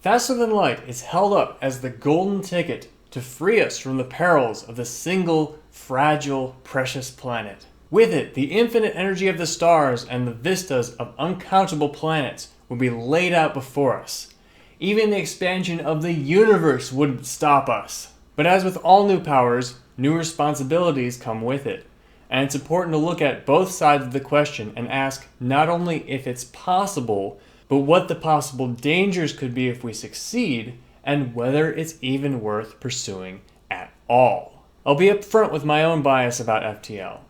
Faster than light is held up as the golden ticket to free us from the perils of the single, fragile, precious planet. With it, the infinite energy of the stars and the vistas of uncountable planets would be laid out before us. Even the expansion of the universe wouldn't stop us. But as with all new powers, new responsibilities come with it. And it's important to look at both sides of the question and ask not only if it's possible, but what the possible dangers could be if we succeed, and whether it's even worth pursuing at all. I'll be upfront with my own bias about FTL.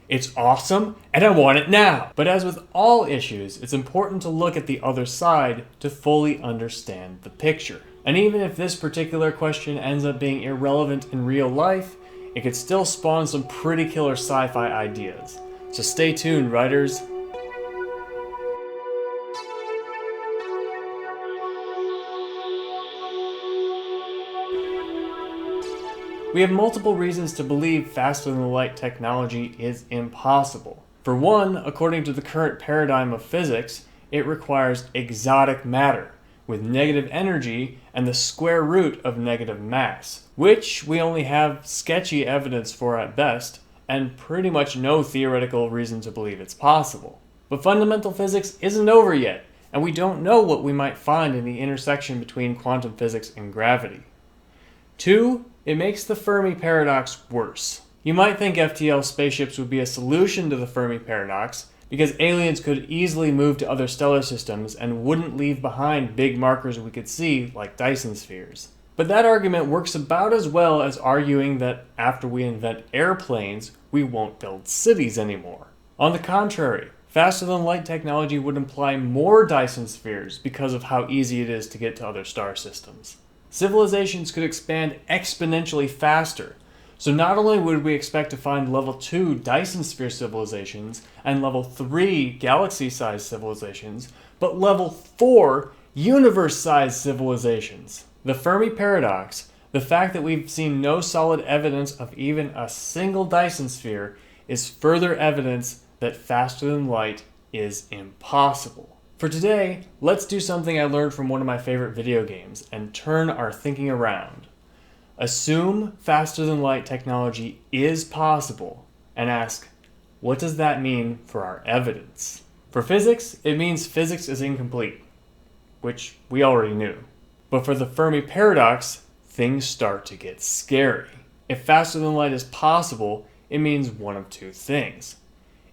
It's awesome, and I want it now! But as with all issues, it's important to look at the other side to fully understand the picture. And even if this particular question ends up being irrelevant in real life, it could still spawn some pretty killer sci-fi ideas. So stay tuned, writers. We have multiple reasons to believe faster-than-light technology is impossible. For one, according to the current paradigm of physics, it requires exotic matter, with negative energy and the square root of negative mass, which we only have sketchy evidence for at best, and pretty much no theoretical reason to believe it's possible. But fundamental physics isn't over yet, and we don't know what we might find in the intersection between quantum physics and gravity. Two, it makes the Fermi paradox worse. You might think FTL spaceships would be a solution to the Fermi paradox, because aliens could easily move to other stellar systems and wouldn't leave behind big markers we could see, like Dyson spheres. But that argument works about as well as arguing that after we invent airplanes, we won't build cities anymore. On the contrary, faster-than-light technology would imply more Dyson spheres because of how easy it is to get to other star systems. Civilizations could expand exponentially faster, so not only would we expect to find level 2 Dyson sphere civilizations and level 3 galaxy-sized civilizations, but level 4 universe-sized civilizations. The Fermi paradox, the fact that we've seen no solid evidence of even a single Dyson sphere, is further evidence that faster than light is impossible. For today, let's do something I learned from one of my favorite video games and turn our thinking around. Assume faster-than-light technology is possible and ask, what does that mean for our evidence? For physics, it means physics is incomplete, which we already knew. But for the Fermi paradox, things start to get scary. If faster-than-light is possible, it means one of two things.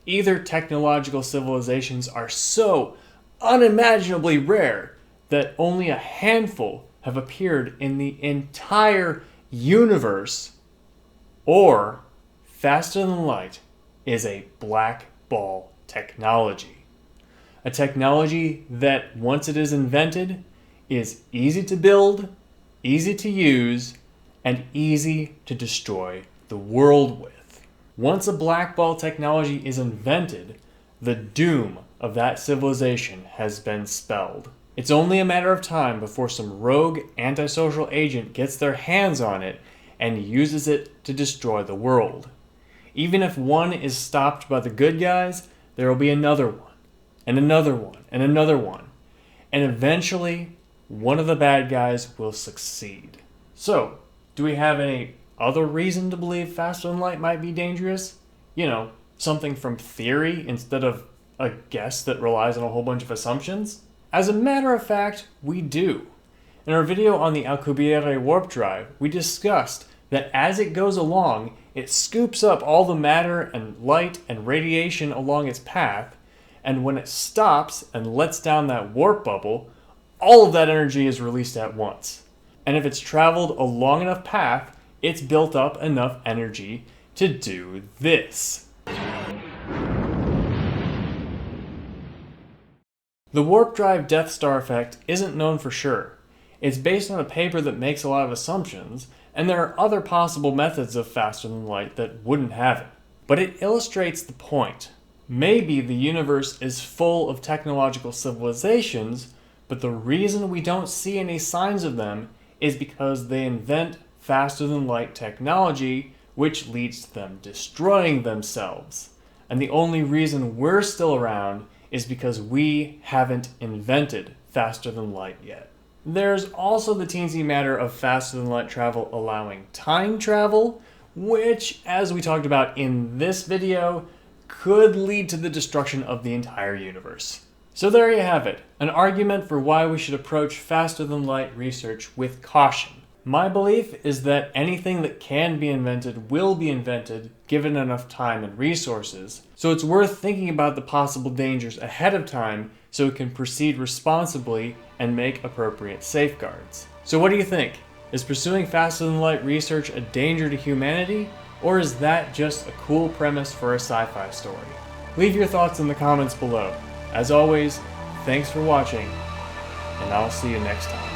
Either technological civilizations are so unimaginably rare that only a handful have appeared in the entire universe, or faster than light is a black ball technology. A technology that, once it is invented, is easy to build, easy to use, and easy to destroy the world with. Once a black ball technology is invented, the doom of that civilization has been spelled. It's only a matter of time before some rogue antisocial agent gets their hands on it and uses it to destroy the world. Even if one is stopped by the good guys, there will be another one, and another one, and another one. And eventually, one of the bad guys will succeed. So, do we have any other reason to believe faster than light might be dangerous? You know, something from theory instead of a guess that relies on a whole bunch of assumptions? As a matter of fact, we do. In our video on the Alcubierre warp drive, we discussed that as it goes along, it scoops up all the matter and light and radiation along its path, and when it stops and lets down that warp bubble, all of that energy is released at once. And if it's traveled a long enough path, it's built up enough energy to do this. The warp drive Death Star effect isn't known for sure. It's based on a paper that makes a lot of assumptions, and there are other possible methods of faster than light that wouldn't have it. But it illustrates the point. Maybe the universe is full of technological civilizations, but the reason we don't see any signs of them is because they invent faster than light technology, which leads to them destroying themselves. And the only reason we're still around is because we haven't invented faster than light yet. There's also the teensy matter of faster than light travel allowing time travel, which, as we talked about in this video, could lead to the destruction of the entire universe. So there you have it, an argument for why we should approach faster than light research with caution. My belief is that anything that can be invented will be invented given enough time and resources, so it's worth thinking about the possible dangers ahead of time so we can proceed responsibly and make appropriate safeguards. So what do you think? Is pursuing faster than light research a danger to humanity, or is that just a cool premise for a sci-fi story? Leave your thoughts in the comments below. As always, thanks for watching, and I'll see you next time.